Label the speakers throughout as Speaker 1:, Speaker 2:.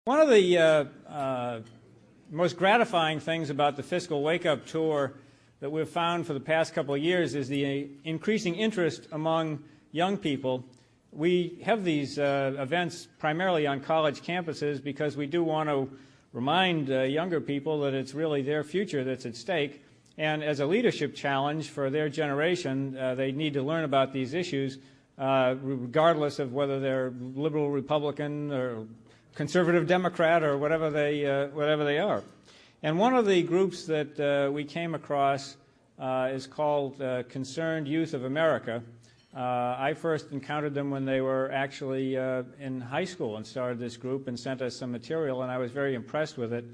Speaker 1: One of the most gratifying things about the Fiscal Wake-Up Tour that we've found for the past couple of years is the increasing interest among young people. We have these events primarily on college campuses because we do want to remind younger people that it's really their future that's at stake. And as a leadership challenge for their generation, they need to learn about these issues regardless of whether they're liberal, Republican, or conservative Democrat, or whatever they are. And one of the groups that we came across is called Concerned Youth of America. I first encountered them when they were actually in high school and started this group and sent us some material, and I was very impressed with it.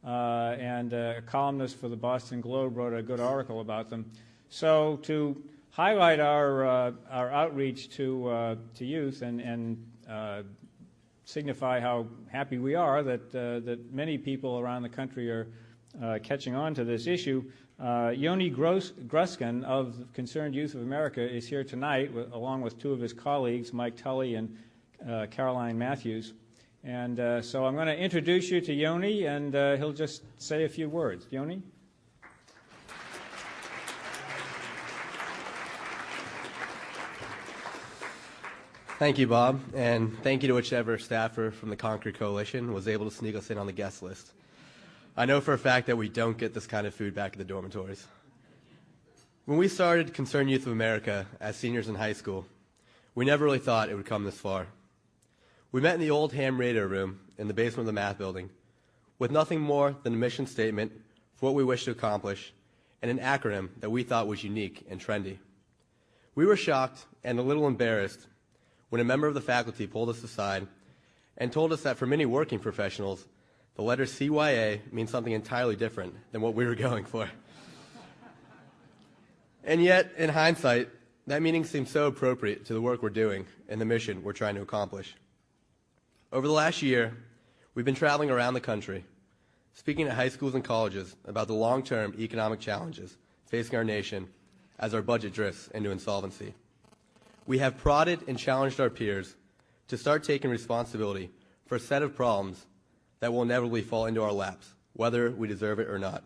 Speaker 1: And a columnist for the Boston Globe wrote a good article about them. So to highlight our outreach to youth and signify how happy we are that many people around the country are catching on to this issue, Yoni Gruskin of Concerned Youth of America is here tonight, along with two of his colleagues, Mike Tully and Caroline Matthews. And so I'm going to introduce you to Yoni, and he'll just say a few words. Yoni?
Speaker 2: Thank you, Bob, and thank you to whichever staffer from the Concord Coalition was able to sneak us in on the guest list. I know for a fact that we don't get this kind of food back at the dormitories. When we started Concerned Youth of America as seniors in high school, we never really thought it would come this far. We met in the old ham radio room in the basement of the math building with nothing more than a mission statement for what we wished to accomplish and an acronym that we thought was unique and trendy. We were shocked and a little embarrassed when a member of the faculty pulled us aside and told us that for many working professionals, the letter CYA means something entirely different than what we were going for. And yet, in hindsight, that meaning seems so appropriate to the work we're doing and the mission we're trying to accomplish. Over the last year, we've been traveling around the country, speaking at high schools and colleges about the long-term economic challenges facing our nation as our budget drifts into insolvency. We have prodded and challenged our peers to start taking responsibility for a set of problems that will inevitably fall into our laps, whether we deserve it or not.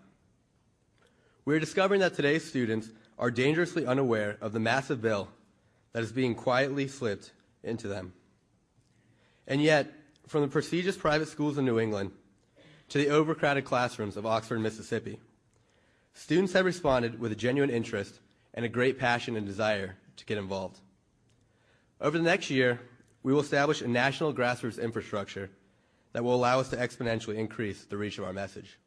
Speaker 2: We are discovering that today's students are dangerously unaware of the massive bill that is being quietly slipped into them. And yet, from the prestigious private schools in New England to the overcrowded classrooms of Oxford, Mississippi, students have responded with a genuine interest and a great passion and desire to get involved. Over the next year, we will establish a national grassroots infrastructure that will allow us to exponentially increase the reach of our message.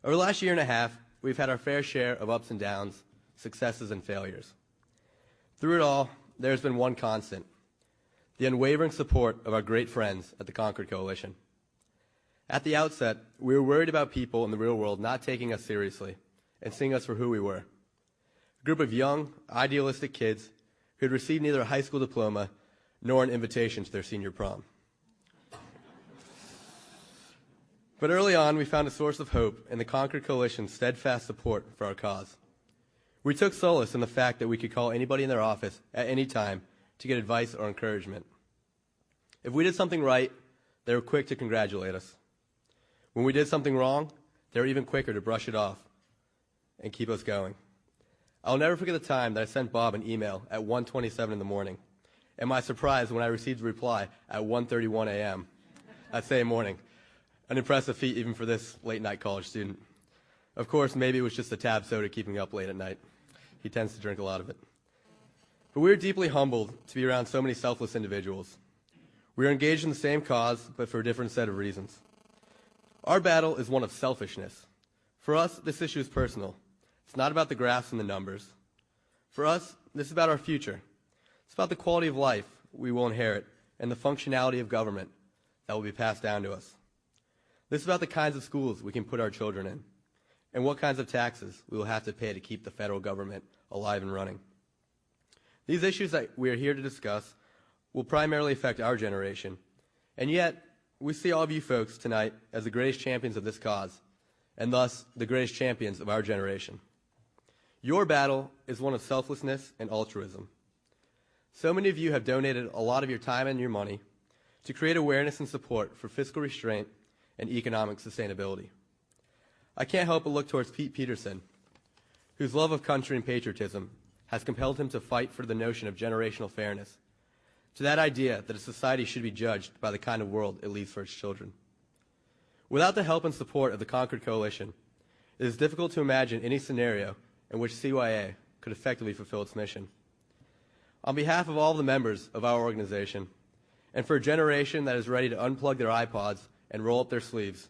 Speaker 2: Over the last year and a half, we've had our fair share of ups and downs, successes and failures. Through it all, there's been one constant: the unwavering support of our great friends at the Concord Coalition. At the outset, we were worried about people in the real world not taking us seriously and seeing us for who we were. A group of young, idealistic kids who had received neither a high school diploma nor an invitation to their senior prom. But early on, we found a source of hope in the Concord Coalition's steadfast support for our cause. We took solace in the fact that we could call anybody in their office at any time to get advice or encouragement. If we did something right, they were quick to congratulate us. When we did something wrong, they were even quicker to brush it off and keep us going. I'll never forget the time that I sent Bob an email at 1:27 in the morning, and my surprise when I received a reply at 1:31 a.m. that same morning. An impressive feat even for this late-night college student. Of course, maybe it was just a tab soda keeping me up late at night. He tends to drink a lot of it. But we are deeply humbled to be around so many selfless individuals. We are engaged in the same cause, but for a different set of reasons. Our battle is one of selfishness. For us, this issue is personal. It's not about the graphs and the numbers. For us, this is about our future. It's about the quality of life we will inherit and the functionality of government that will be passed down to us. This is about the kinds of schools we can put our children in and what kinds of taxes we will have to pay to keep the federal government alive and running. These issues that we are here to discuss will primarily affect our generation, and yet we see all of you folks tonight as the greatest champions of this cause, and thus the greatest champions of our generation. Your battle is one of selflessness and altruism. So many of you have donated a lot of your time and your money to create awareness and support for fiscal restraint and economic sustainability. I can't help but look towards Pete Peterson, whose love of country and patriotism has compelled him to fight for the notion of generational fairness, to that idea that a society should be judged by the kind of world it leaves for its children. Without the help and support of the Concord Coalition, it is difficult to imagine any scenario in which CYA could effectively fulfill its mission. On behalf of all the members of our organization, and for a generation that is ready to unplug their iPods and roll up their sleeves,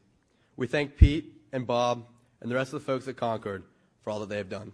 Speaker 2: we thank Pete and Bob and the rest of the folks at Concord for all that they have done.